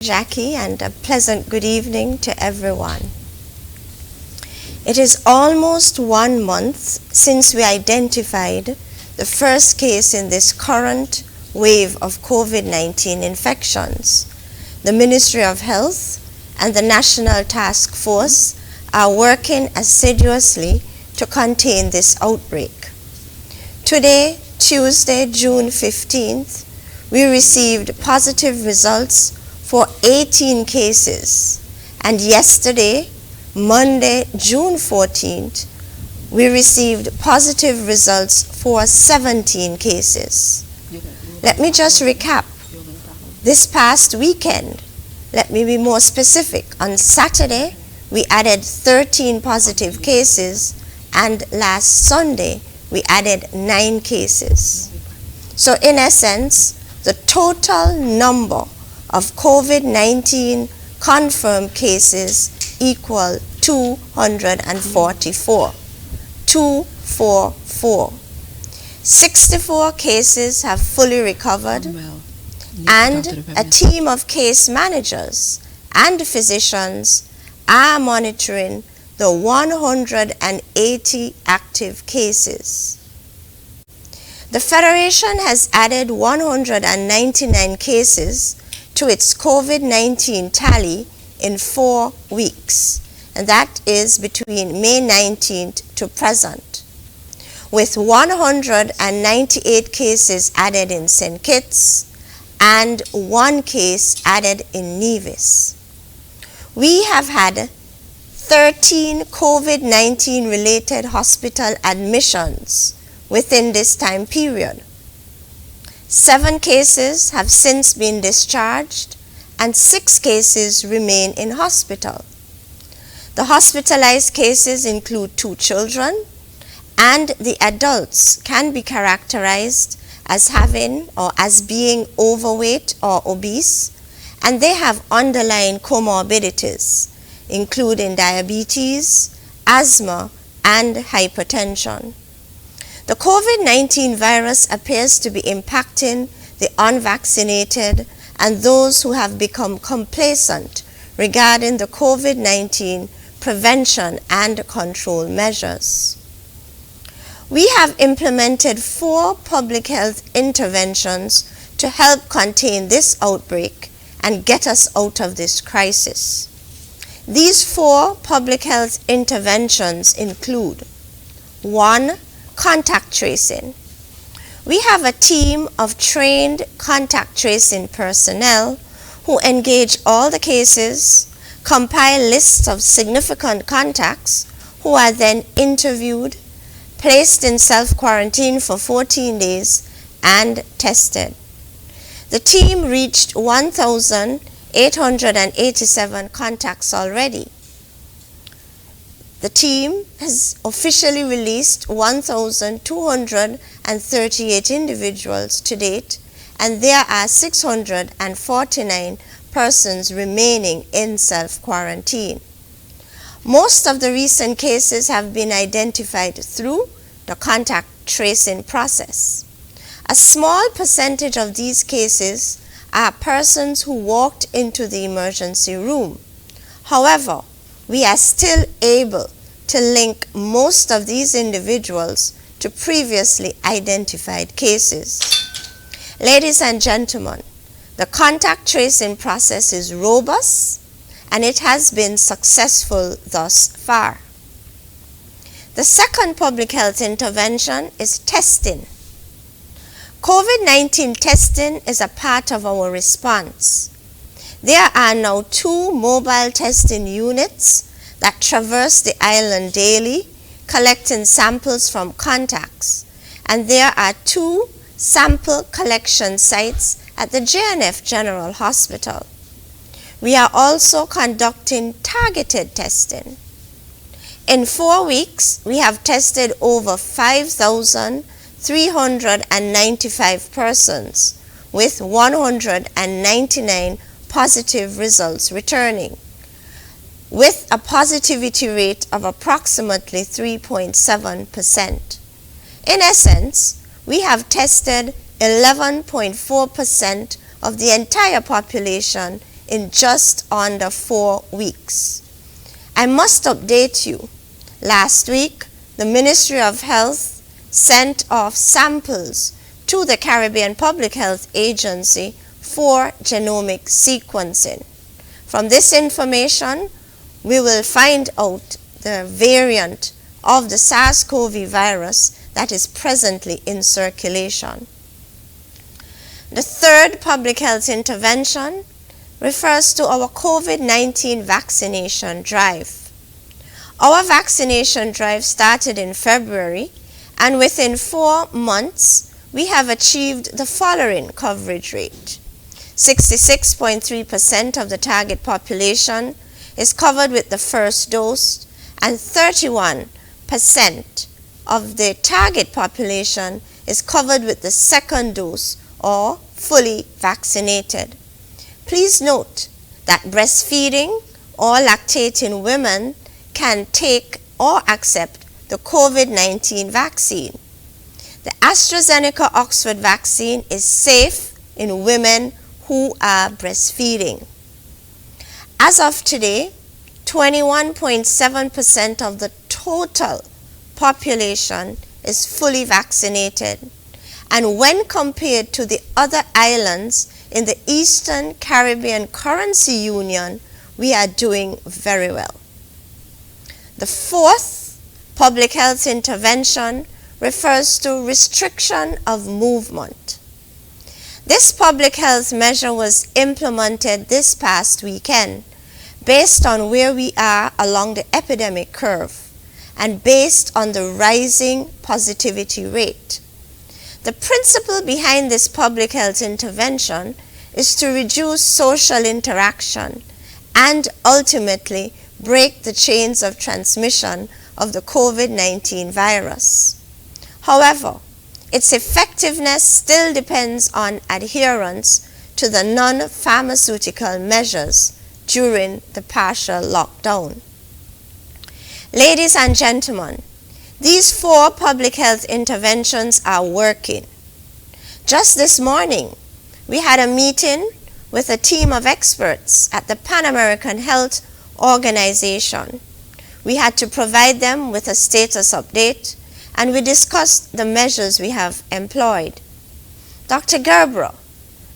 Jackie, and a pleasant good evening to everyone. It is almost 1 month since we identified the first case in this current wave of COVID-19 infections. The Ministry of Health and the National Task Force are working assiduously to contain this outbreak. Today, Tuesday, June 15th, we received positive results for 18 cases, and yesterday, Monday, June 14th, we received positive results for 17 cases. Let me just recap. This past weekend, let me be more specific. On Saturday, we added 13 positive cases, and last Sunday, we added 9 cases. So in essence, the total number of COVID-19 confirmed cases equal 244. 244. 64 cases have fully recovered, and a team of case managers and physicians are monitoring the 180 active cases. The Federation has added 199 cases to its COVID-19 tally in 4 weeks, and that is between May 19th to present, with 198 cases added in St. Kitts and 1 case added in Nevis. We have had 13 COVID-19 related hospital admissions within this time period. 7 cases have since been discharged, and 6 cases remain in hospital. The hospitalized cases include 2 children, and the adults can be characterized as having or as being overweight or obese, and they have underlying comorbidities, including diabetes, asthma, and hypertension. The COVID-19 virus appears to be impacting the unvaccinated and those who have become complacent regarding the COVID-19 prevention and control measures. We have implemented 4 public health interventions to help contain this outbreak and get us out of this crisis. These 4 public health interventions include: 1. Contact tracing. We have a team of trained contact tracing personnel who engage all the cases, compile lists of significant contacts who are then interviewed, placed in self-quarantine for 14 days, and tested. The team reached 1,887 contacts already. The team has officially released 1,238 individuals to date, and there are 649 persons remaining in self-quarantine. Most of the recent cases have been identified through the contact tracing process. A small percentage of these cases are persons who walked into the emergency room. However, we are still able to link most of these individuals to previously identified cases. Ladies and gentlemen, the contact tracing process is robust, and it has been successful thus far. The second public health intervention is testing. COVID-19 testing is a part of our response. There are now 2 mobile testing units that traverse the island daily, collecting samples from contacts, and there are 2 sample collection sites at the JNF General Hospital. We are also conducting targeted testing. In 4 weeks, we have tested over 5,395 persons, with 199 positive results returning, with a positivity rate of approximately 3.7%. In essence, we have tested 11.4% of the entire population in just under 4 weeks. I must update you. Last week, the Ministry of Health sent off samples to the Caribbean Public Health Agency for genomic sequencing. From this information, we will find out the variant of the SARS-CoV virus that is presently in circulation. The third public health intervention refers to our COVID-19 vaccination drive. Our vaccination drive started in February, and within 4 months, we have achieved the following coverage rate. 66.3% of the target population is covered with the first dose, and 31% of the target population is covered with the second dose or fully vaccinated. Please note that breastfeeding or lactating women can take or accept the COVID-19 vaccine. The AstraZeneca Oxford vaccine is safe in women who are breastfeeding. As of today, 21.7% of the total population is fully vaccinated. And when compared to the other islands in the Eastern Caribbean Currency Union, we are doing very well. The fourth public health intervention refers to restriction of movement. This public health measure was implemented this past weekend based on where we are along the epidemic curve and based on the rising positivity rate. The principle behind this public health intervention is to reduce social interaction and ultimately break the chains of transmission of the COVID-19 virus. However, its effectiveness still depends on adherence to the non-pharmaceutical measures during the partial lockdown. Ladies and gentlemen, these 4 public health interventions are working. Just this morning, we had a meeting with a team of experts at the Pan American Health Organization. We had to provide them with a status update, and we discussed the measures we have employed. Dr. Gerber,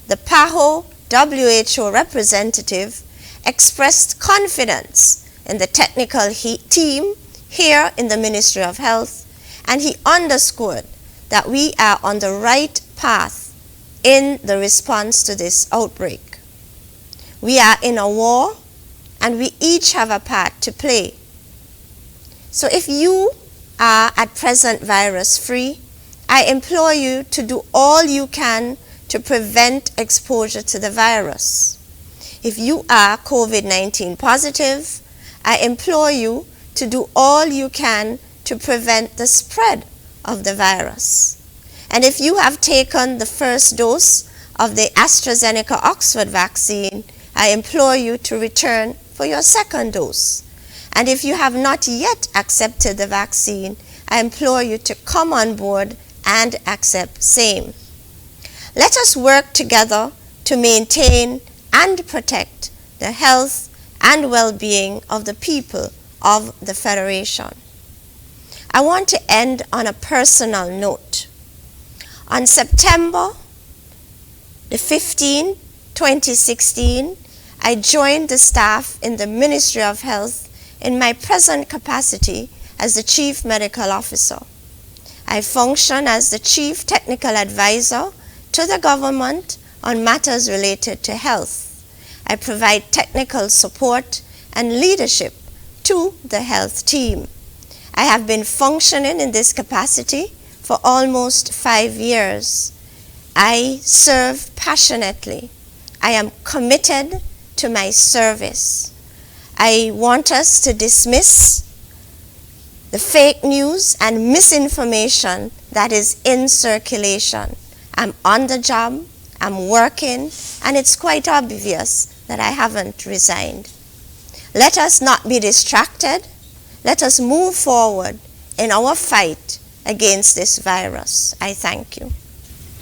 the PAHO WHO representative, expressed confidence in the technical team here in the Ministry of Health, and he underscored that we are on the right path in the response to this outbreak. We are in a war, and we each have a part to play. So if you are at present virus-free, I implore you to do all you can to prevent exposure to the virus. If you are COVID-19 positive, I implore you to do all you can to prevent the spread of the virus. And if you have taken the first dose of the AstraZeneca Oxford vaccine, I implore you to return for your second dose. And if you have not yet accepted the vaccine, I implore you to come on board and accept same. Let us work together to maintain and protect the health and well-being of the people of the Federation. I want to end on a personal note. On September the 15th, 2016, I joined the staff in the Ministry of Health in my present capacity as the Chief Medical Officer. I function as the Chief Technical Advisor to the government on matters related to health. I provide technical support and leadership to the health team. I have been functioning in this capacity for almost 5 years. I serve passionately. I am committed to my service. I want us to dismiss the fake news and misinformation that is in circulation. I'm on the job, I'm working, and it's quite obvious that I haven't resigned. Let us not be distracted. Let us move forward in our fight against this virus. I thank you.